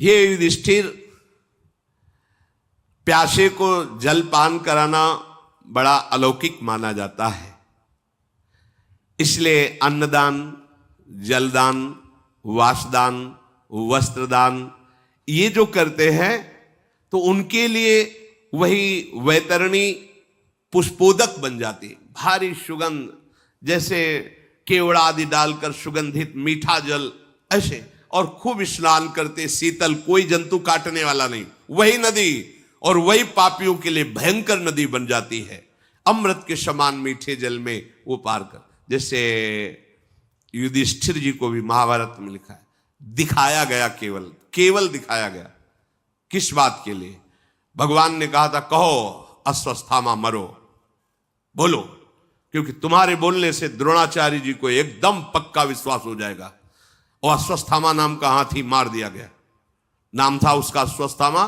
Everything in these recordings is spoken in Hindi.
ये युधिष्ठिर, प्यासे को जल पान कराना बड़ा अलौकिक माना जाता है, इसलिए अन्नदान, जलदान, वासदान, वस्त्रदान ये जो करते हैं तो उनके लिए वही वैतरणी पुष्पोदक बन जाती है, भारी सुगंध, जैसे केवड़ा आदि डालकर सुगंधित मीठा जल ऐसे, और खूब स्नान करते, शीतल, कोई जंतु काटने वाला नहीं, वही नदी, और वही पापियों के लिए भयंकर नदी बन जाती है, अमृत के समान मीठे जल में वो पार कर। जैसे युधिष्ठिर जी को भी महाभारत में लिखा है, दिखाया गया, केवल दिखाया गया। किस बात के लिए? भगवान ने कहा था कहो अश्वस्थामा मरो, बोलो, क्योंकि तुम्हारे बोलने से द्रोणाचार्य जी को एकदम पक्का विश्वास हो जाएगा। और अश्वस्थामा नाम का हाथी मार दिया गया। नाम था उसका अश्वस्थामा,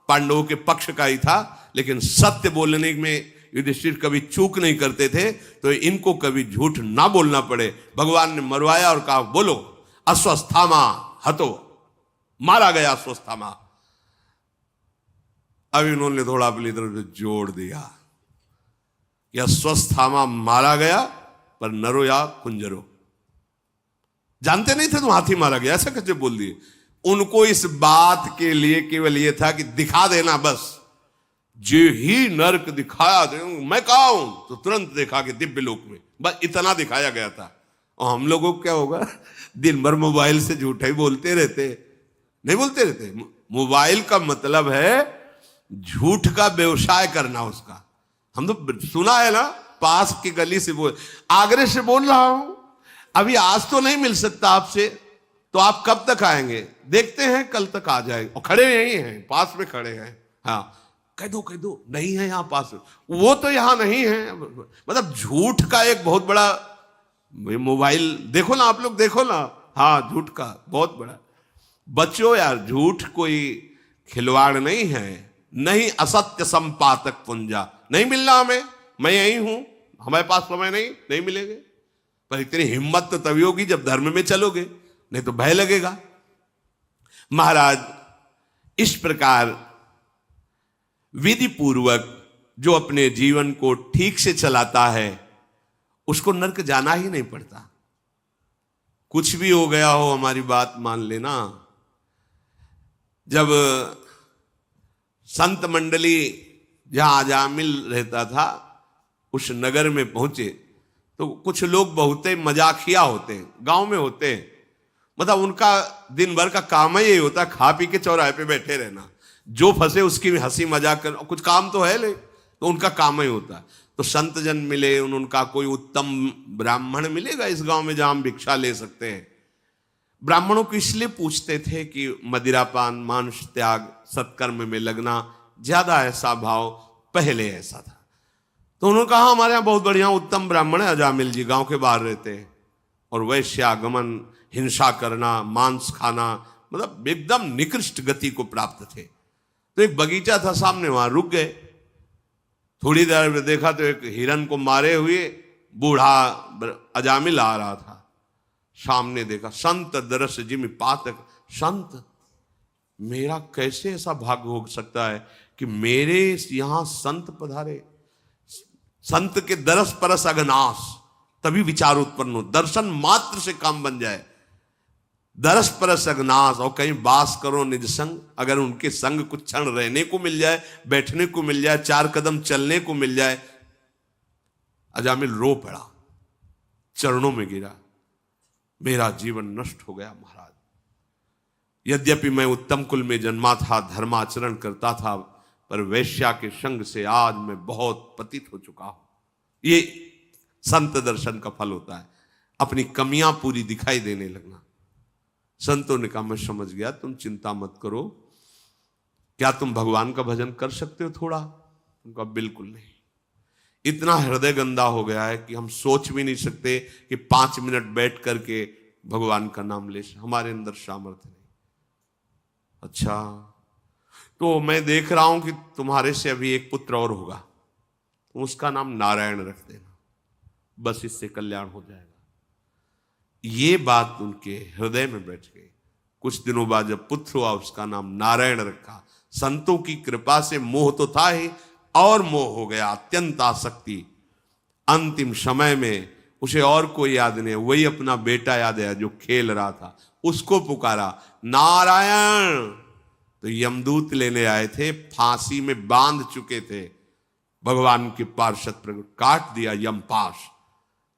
पांडवों के पक्ष का ही था, लेकिन सत्य बोलने में युधिष्ठिर कभी चूक नहीं करते थे, तो इनको कभी झूठ ना बोलना पड़े। भगवान ने मरवाया और कहा बोलो अश्वस्थामा हतो, मारा गया अश्वस्थामा। अब इन्होंने थोड़ा अपनी तरफ से जोड़ दिया कि अश्वस्थामा मारा गया पर नरो या कुंजरो। जानते नहीं थे तुम हाथी मारा गया, ऐसा कैसे बोल दिए? उनको इस बात के लिए केवल यह था कि दिखा देना बस। जो ही नर्क दिखाया, मैं कहा हूं, तो तुरंत देखा कि दिव्य लोक में, बस इतना दिखाया गया था। और हम लोगों को क्या होगा, दिन भर मोबाइल से झूठा ही बोलते रहते, नहीं बोलते रहते। मोबाइल का मतलब है झूठ का व्यवसाय करना उसका। हम तो सुना है ना, पास की गली से बोल, आगरे से बोल रहा हूं, अभी आज तो नहीं मिल सकता आपसे, तो आप कब तक आएंगे? देखते हैं कल तक आ जाएंगे। और खड़े यही हैं, पास में खड़े हैं। हाँ कह दो नहीं है यहाँ पास, वो तो यहाँ नहीं है। मतलब झूठ का एक बहुत बड़ा, मोबाइल देखो ना आप लोग, देखो ना, हाँ झूठ का बहुत बड़ा। बच्चों यार, झूठ कोई खिलवाड़ नहीं है, नहीं असत्य संपातक पुंजा, नहीं मिलना हमें, मैं यही हूं, हमारे पास समय नहीं मिलेंगे। पर इतनी हिम्मत तो तभी होगी जब धर्म में चलोगे, नहीं तो भय लगेगा। महाराज, इस प्रकार विधि पूर्वक जो अपने जीवन को ठीक से चलाता है उसको नरक जाना ही नहीं पड़ता। कुछ भी हो गया हो, हमारी बात मान लेना। जब संत मंडली जहां अजामिल रहता था उस नगर में पहुंचे तो कुछ लोग बहुत मजाकिया होते हैं, गांव में होते हैं। मतलब उनका दिन भर का काम ही यही होता है, खा पी के चौराहे पे बैठे रहना, जो फंसे उसकी भी हंसी मजाक कर, कुछ काम तो है ले, तो उनका काम ही होता है। तो संत जन मिले, उनका कोई उत्तम ब्राह्मण मिलेगा इस गांव में जहां हम भिक्षा ले सकते हैं। ब्राह्मणों को इसलिए पूछते थे कि मदिरापान, मांस त्याग, सत्कर्म में लगना, ज्यादा ऐसा भाव पहले ऐसा था। तो उन्होंने कहा हमारे यहाँ बहुत बढ़िया उत्तम ब्राह्मण है अजामिल जी, गांव के बाहर रहते हैं, और वैश्यागमन, हिंसा करना, मांस खाना, मतलब एकदम निकृष्ट गति को प्राप्त थे। तो एक बगीचा था सामने, वहां रुक गए। थोड़ी देर में देखा तो एक हिरन को मारे हुए बूढ़ा अजामिल आ रहा था। सामने देखा, संत दरस जिम पातक, संत मेरा कैसे ऐसा भाग्य हो सकता है कि मेरे यहां संत पधारे। संत के दरस परस अगनाश, तभी विचार उत्पन्न हो, दर्शन मात्र से काम बन जाए। दरस परस अगनाश, और कहीं वास करो निज संग, अगर उनके संग कुछ क्षण रहने को मिल जाए, बैठने को मिल जाए, 4 कदम चलने को मिल जाए। अजामिल रो पड़ा, चरणों में गिरा, मेरा जीवन नष्ट हो गया महाराज। यद्यपि मैं उत्तम कुल में जन्मा था, धर्माचरण करता था, पर वैश्या के संग से आज मैं बहुत पतित हो चुका हूं। ये संत दर्शन का फल होता है, अपनी कमियां पूरी दिखाई देने लगना। संतों ने कहा मैं समझ गया, तुम चिंता मत करो, क्या तुम भगवान का भजन कर सकते हो थोड़ा? उनका बिल्कुल नहीं, इतना हृदय गंदा हो गया है कि हम सोच भी नहीं सकते कि 5 मिनट बैठ करके भगवान का नाम ले, हमारे अंदर सामर्थ्य नहीं। अच्छा, तो मैं देख रहा हूं कि तुम्हारे से अभी एक पुत्र और होगा, तुम उसका नाम नारायण रख देना, बस इससे कल्याण हो जाएगा। ये बात उनके हृदय में बैठ गई। कुछ दिनों बाद जब पुत्र हुआ उसका नाम नारायण रखा। संतों की कृपा से मोह तो था ही और मोह हो गया, अत्यंत आसक्ति। अंतिम समय में उसे और कोई याद नहीं, वही अपना बेटा याद है जो खेल रहा था, उसको पुकारा नारायण। तो यमदूत लेने आए थे, फांसी में बांध चुके थे, भगवान के पार्षद प्रकट, काट दिया यमपाश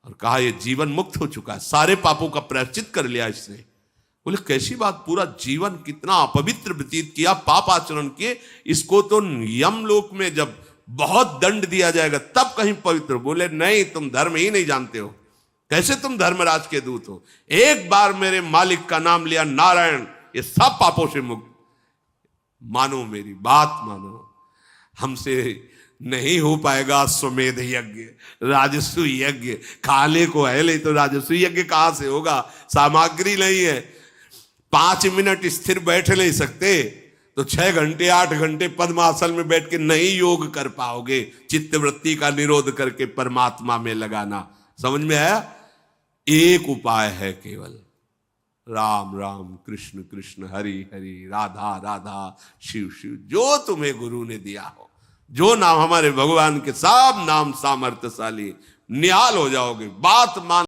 और कहा यह जीवन मुक्त हो चुका है, सारे पापों का प्रायश्चित कर लिया इसने। बोले कैसी बात, पूरा जीवन कितना अपवित्र व्यतीत किया, पाप आचरण किए, इसको तो यमलोक में जब बहुत दंड दिया जाएगा तब कहीं पवित्र। बोले नहीं, तुम धर्म ही नहीं जानते हो, कैसे तुम धर्मराज के दूत हो। एक बार मेरे मालिक का नाम लिया नारायण, ये सब पापों से मुक्त। मानो मेरी बात मानो, हमसे नहीं हो पाएगा अश्वमेध यज्ञ, राजस्व यज्ञ, खाने को है नहीं तो राजस्व यज्ञ कहां से होगा, सामग्री नहीं है। 5 मिनट स्थिर बैठ नहीं सकते तो 6 घंटे 8 घंटे पद्मासन में बैठ के नहीं योग कर पाओगे। चित्तवृत्ति का निरोध करके परमात्मा में लगाना। समझ में आया? एक उपाय है केवल, राम राम कृष्ण कृष्ण हरि हरि राधा राधा शिव शिव, जो तुम्हें गुरु ने दिया हो, जो नाम हमारे भगवान के सब नाम सामर्थ्यशाली, निहाल हो जाओगे। बात मान